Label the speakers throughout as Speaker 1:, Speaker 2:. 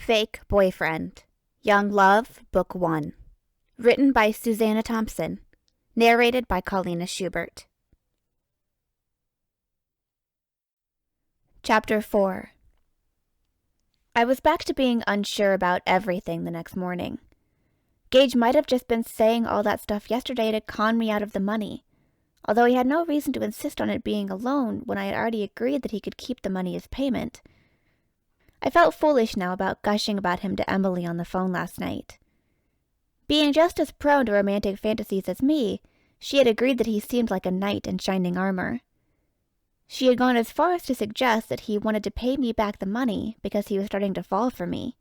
Speaker 1: Fake Boyfriend. Young Love, Book 1. Written by Suzana Thompson. Narrated by Paulina Schubert. Chapter 4. I was back to being unsure about everything the next morning. Gage might have just been saying all that stuff yesterday to con me out of the money, although he had no reason to insist on it being a loan when I had already agreed that he could keep the money as payment. I felt foolish now about gushing about him to Emily on the phone last night. Being just as prone to romantic fantasies as me, she had agreed that he seemed like a knight in shining armor. She had gone as far as to suggest that he wanted to pay me back the money because he was starting to fall for me.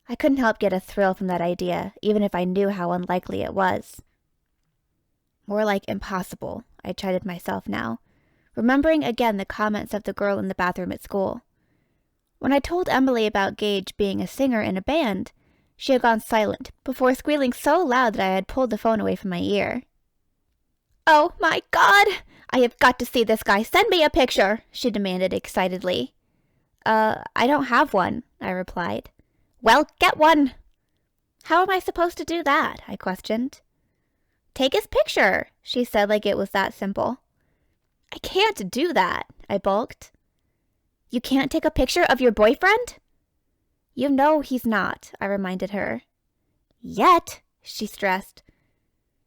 Speaker 1: I couldn't help get a thrill from that idea, even if I knew how unlikely it was. More like impossible, I chided myself now, remembering again the comments of the girl in the bathroom at school. When I told Emily about Gage being a singer in a band, she had gone silent before squealing so loud that I had pulled the phone away from my ear. "Oh my God! I have got to see this guy. Send me a picture!" she demanded excitedly. I don't have one," I replied. "Well, get one!" "How am I supposed to do that?" I questioned. "Take his picture," she said like it was that simple. "I can't do that," I balked. "You can't take a picture of your boyfriend?" "You know he's not," I reminded her. "Yet," she stressed.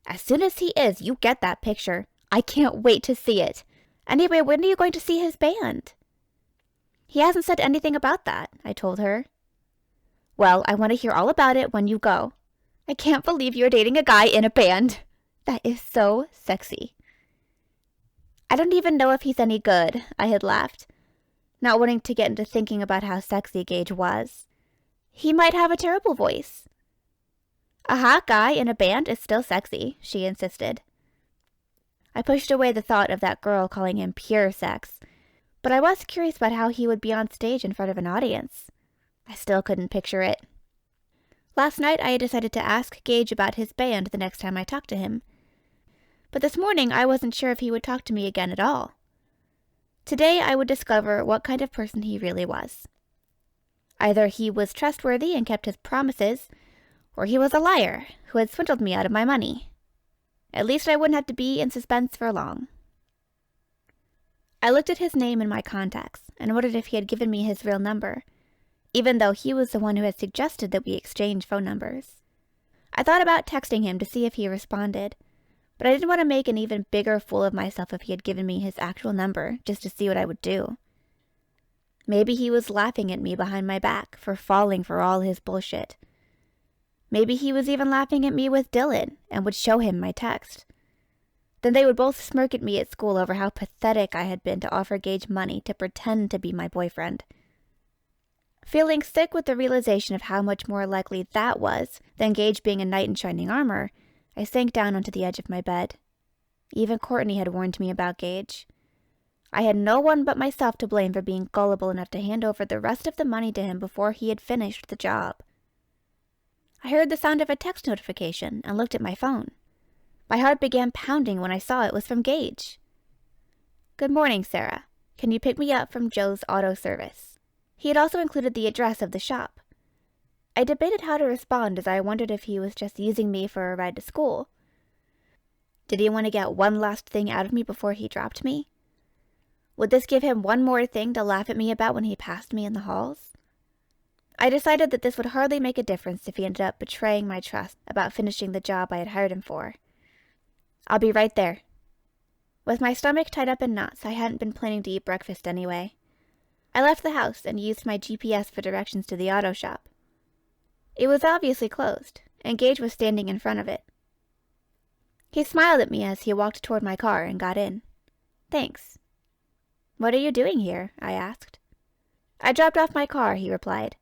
Speaker 1: "As soon as he is, you get that picture. I can't wait to see it. Anyway, when are you going to see his band?" "He hasn't said anything about that," I told her. "Well, I want to hear all about it when you go. I can't believe you're dating a guy in a band. That is so sexy." "I don't even know if he's any good," I had laughed, not wanting to get into thinking about how sexy Gage was. "He might have a terrible voice." "A hot guy in a band is still sexy," she insisted. I pushed away the thought of that girl calling him pure sex, but I was curious about how he would be on stage in front of an audience. I still couldn't picture it. Last night I had decided to ask Gage about his band the next time I talked to him, but this morning I wasn't sure if he would talk to me again at all. Today I would discover what kind of person he really was. Either he was trustworthy and kept his promises, or he was a liar who had swindled me out of my money. At least I wouldn't have to be in suspense for long. I looked at his name in my contacts and wondered if he had given me his real number, even though he was the one who had suggested that we exchange phone numbers. I thought about texting him to see if he responded, but I didn't want to make an even bigger fool of myself if he had given me his actual number just to see what I would do. Maybe he was laughing at me behind my back for falling for all his bullshit. Maybe he was even laughing at me with Dylan and would show him my text. Then they would both smirk at me at school over how pathetic I had been to offer Gage money to pretend to be my boyfriend. Feeling sick with the realization of how much more likely that was than Gage being a knight in shining armor, I sank down onto the edge of my bed. Even Courtney had warned me about Gage. I had no one but myself to blame for being gullible enough to hand over the rest of the money to him before he had finished the job. I heard the sound of a text notification and looked at my phone. My heart began pounding when I saw it was from Gage. "Good morning, Sarah. Can you pick me up from Joe's auto service?" He had also included the address of the shop. I debated how to respond as I wondered if he was just using me for a ride to school. Did he want to get one last thing out of me before he dropped me? Would this give him one more thing to laugh at me about when he passed me in the halls? I decided that this would hardly make a difference if he ended up betraying my trust about finishing the job I had hired him for. "I'll be right there." With my stomach tied up in knots, I hadn't been planning to eat breakfast anyway. I left the house and used my GPS for directions to the auto shop. It was obviously closed, and Gage was standing in front of it. He smiled at me as he walked toward my car and got in. "Thanks." "What are you doing here?" I asked. "I dropped off my car," he replied.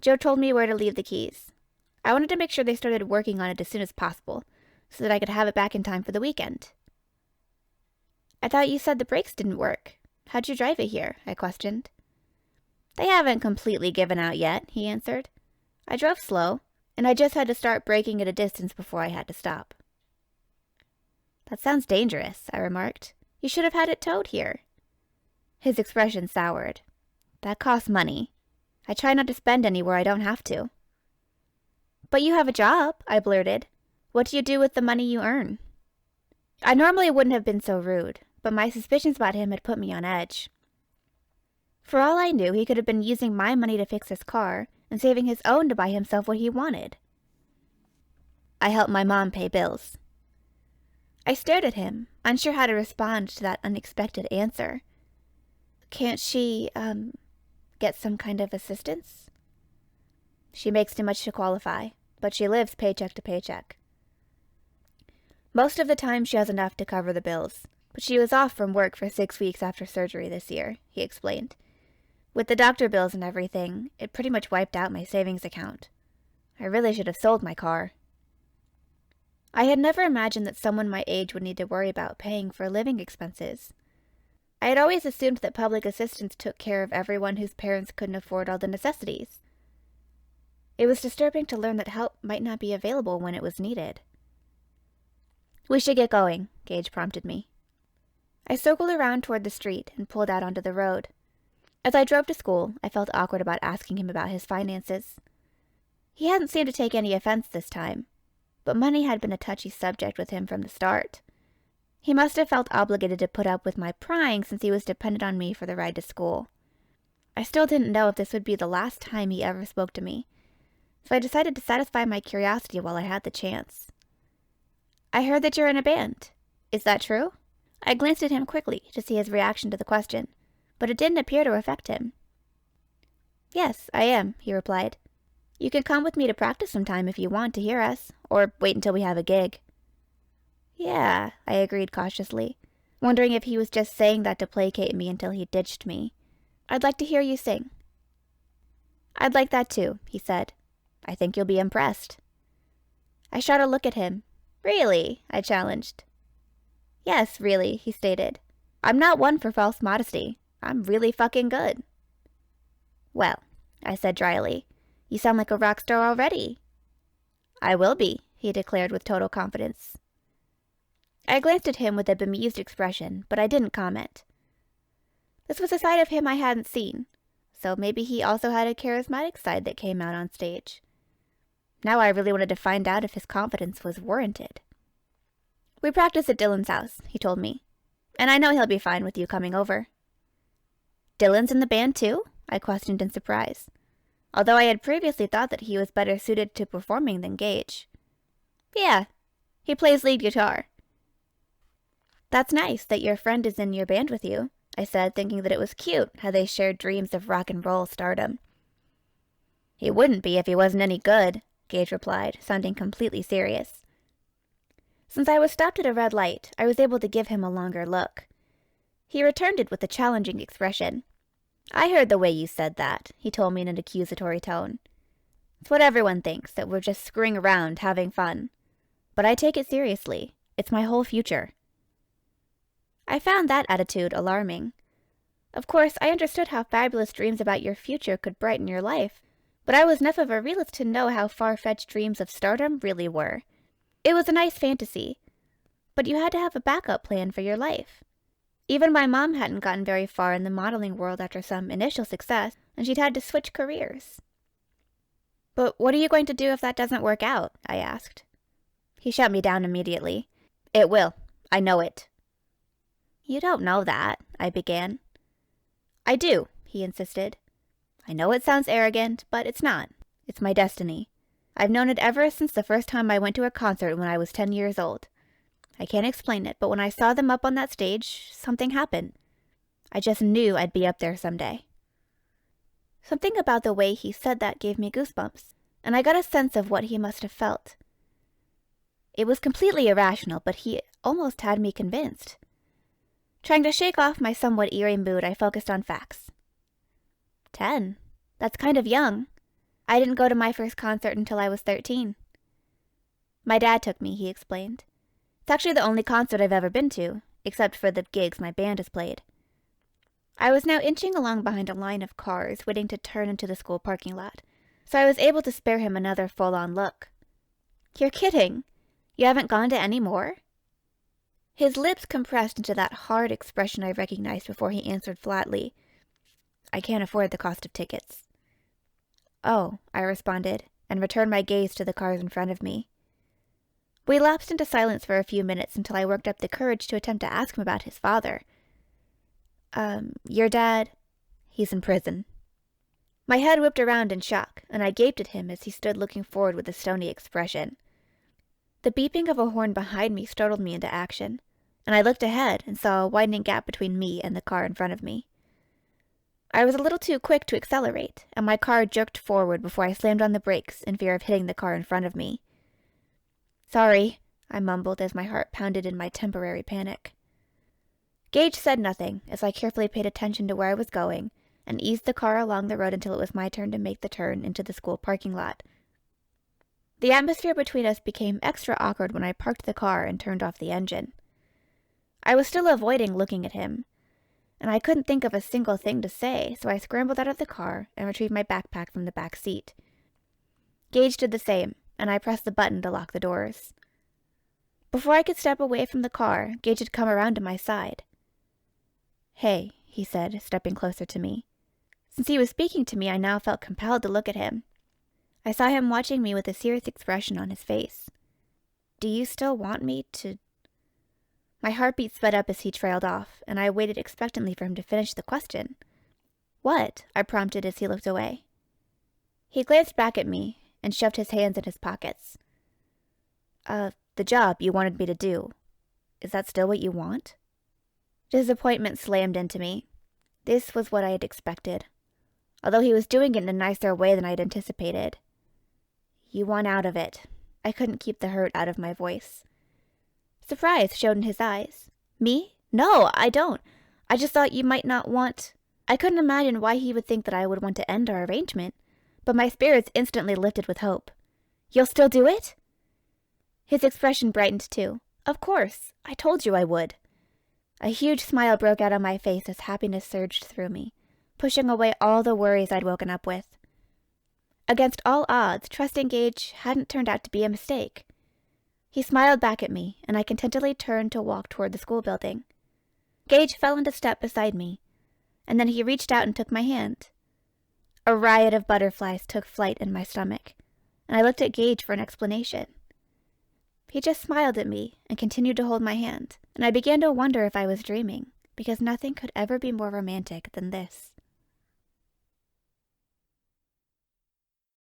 Speaker 1: "Joe told me where to leave the keys. I wanted to make sure they started working on it as soon as possible, so that I could have it back in time for the weekend." "I thought you said the brakes didn't work. How'd you drive it here?" I questioned. "They haven't completely given out yet," he answered. "I drove slow, and I just had to start braking at a distance before I had to stop." "That sounds dangerous," I remarked. "You should have had it towed here." His expression soured. "That costs money." I try not to spend any where I don't have to. But you have a job, I blurted. What do you do with the money you earn? I normally wouldn't have been so rude, but my suspicions about him had put me on edge. For all I knew, he could have been using my money to fix his car and saving his own to buy himself what he wanted. I help my mom pay bills. I stared at him, unsure how to respond to that unexpected answer. Can't she, get some kind of assistance? She makes too much to qualify, but she lives paycheck to paycheck. Most of the time she has enough to cover the bills, but she was off from work for 6 weeks after surgery this year, he explained. With the doctor bills and everything, it pretty much wiped out my savings account. I really should have sold my car. I had never imagined that someone my age would need to worry about paying for living expenses. I had always assumed that public assistance took care of everyone whose parents couldn't afford all the necessities. It was disturbing to learn that help might not be available when it was needed. We should get going, Gage prompted me. I circled around toward the street and pulled out onto the road. As I drove to school, I felt awkward about asking him about his finances. He hadn't seemed to take any offense this time, but money had been a touchy subject with him from the start. He must have felt obligated to put up with my prying since he was dependent on me for the ride to school. I still didn't know if this would be the last time he ever spoke to me, so I decided to satisfy my curiosity while I had the chance. I heard that you're in a band. Is that true? I glanced at him quickly to see his reaction to the question, but it didn't appear to affect him. Yes, I am, he replied. You can come with me to practice sometime if you want to hear us, or wait until we have a gig. Yeah, I agreed cautiously, wondering if he was just saying that to placate me until he ditched me. I'd like to hear you sing. I'd like that too, he said. I think you'll be impressed. I shot a look at him. Really? I challenged. Yes, really, he stated. I'm not one for false modesty. I'm really fucking good. Well, I said dryly, you sound like a rock star already. I will be, he declared with total confidence. I glanced at him with a bemused expression, but I didn't comment. This was a side of him I hadn't seen, so maybe he also had a charismatic side that came out on stage. Now I really wanted to find out if his confidence was warranted. We practice at Dylan's house, he told me, and I know he'll be fine with you coming over. Dylan's in the band too? I questioned in surprise, although I had previously thought that he was better suited to performing than Gage. Yeah, he plays lead guitar. That's nice that your friend is in your band with you, I said, thinking that it was cute how they shared dreams of rock and roll stardom. He wouldn't be if he wasn't any good, Gage replied, sounding completely serious. Since I was stopped at a red light, I was able to give him a longer look. He returned it with a challenging expression. I heard the way you said that, he told me in an accusatory tone. It's what everyone thinks, that we're just screwing around, having fun. But I take it seriously. It's my whole future. I found that attitude alarming. Of course, I understood how fabulous dreams about your future could brighten your life, but I was enough of a realist to know how far-fetched dreams of stardom really were. It was a nice fantasy, but you had to have a backup plan for your life. Even my mom hadn't gotten very far in the modeling world after some initial success, and she'd had to switch careers. But what are you going to do if that doesn't work out? I asked. He shut me down immediately. It will. I know it. You don't know that, I began. I do, he insisted. I know it sounds arrogant, but it's not. It's my destiny. I've known it ever since the first time I went to a concert when I was 10 years old. I can't explain it, but when I saw them up on that stage, something happened. I just knew I'd be up there someday. Something about the way he said that gave me goosebumps, and I got a sense of what he must have felt. It was completely irrational, but he almost had me convinced. Trying to shake off my somewhat eerie mood, I focused on facts. 10. That's kind of young. I didn't go to my first concert until I was 13. My dad took me, he explained. It's actually the only concert I've ever been to, except for the gigs my band has played. I was now inching along behind a line of cars, waiting to turn into the school parking lot, so I was able to spare him another full-on look. You're kidding. You haven't gone to any more? His lips compressed into that hard expression I recognized before he answered flatly. I can't afford the cost of tickets. "Oh," I responded, and returned my gaze to the cars in front of me. We lapsed into silence for a few minutes until I worked up the courage to attempt to ask him about his father. Your dad? He's in prison." My head whipped around in shock, and I gaped at him as he stood looking forward with a stony expression. The beeping of a horn behind me startled me into action, and I looked ahead and saw a widening gap between me and the car in front of me. I was a little too quick to accelerate, and my car jerked forward before I slammed on the brakes in fear of hitting the car in front of me. "Sorry," I mumbled as my heart pounded in my temporary panic. Gage said nothing as I carefully paid attention to where I was going and eased the car along the road until it was my turn to make the turn into the school parking lot. The atmosphere between us became extra awkward when I parked the car and turned off the engine. I was still avoiding looking at him, and I couldn't think of a single thing to say, so I scrambled out of the car and retrieved my backpack from the back seat. Gage did the same, and I pressed the button to lock the doors. Before I could step away from the car, Gage had come around to my side. "Hey," he said, stepping closer to me. Since he was speaking to me, I now felt compelled to look at him. I saw him watching me with a serious expression on his face. "Do you still want me to—" My heartbeat sped up as he trailed off, and I waited expectantly for him to finish the question. "What?" I prompted as he looked away. He glanced back at me and shoved his hands in his pockets. The job you wanted me to do. Is that still what you want?" Disappointment slammed into me. This was what I had expected, although he was doing it in a nicer way than I had anticipated. "You want out of it." I couldn't keep the hurt out of my voice. Surprise showed in his eyes. "Me? No, I don't. I just thought you might not want—" I couldn't imagine why he would think that I would want to end our arrangement, but my spirits instantly lifted with hope. "You'll still do it?" His expression brightened too. "Of course. I told you I would." A huge smile broke out on my face as happiness surged through me, pushing away all the worries I'd woken up with. Against all odds, trusting Gage hadn't turned out to be a mistake. He smiled back at me, and I contentedly turned to walk toward the school building. Gage fell into step beside me, and then he reached out and took my hand. A riot of butterflies took flight in my stomach, and I looked at Gage for an explanation. He just smiled at me and continued to hold my hand, and I began to wonder if I was dreaming, because nothing could ever be more romantic than this.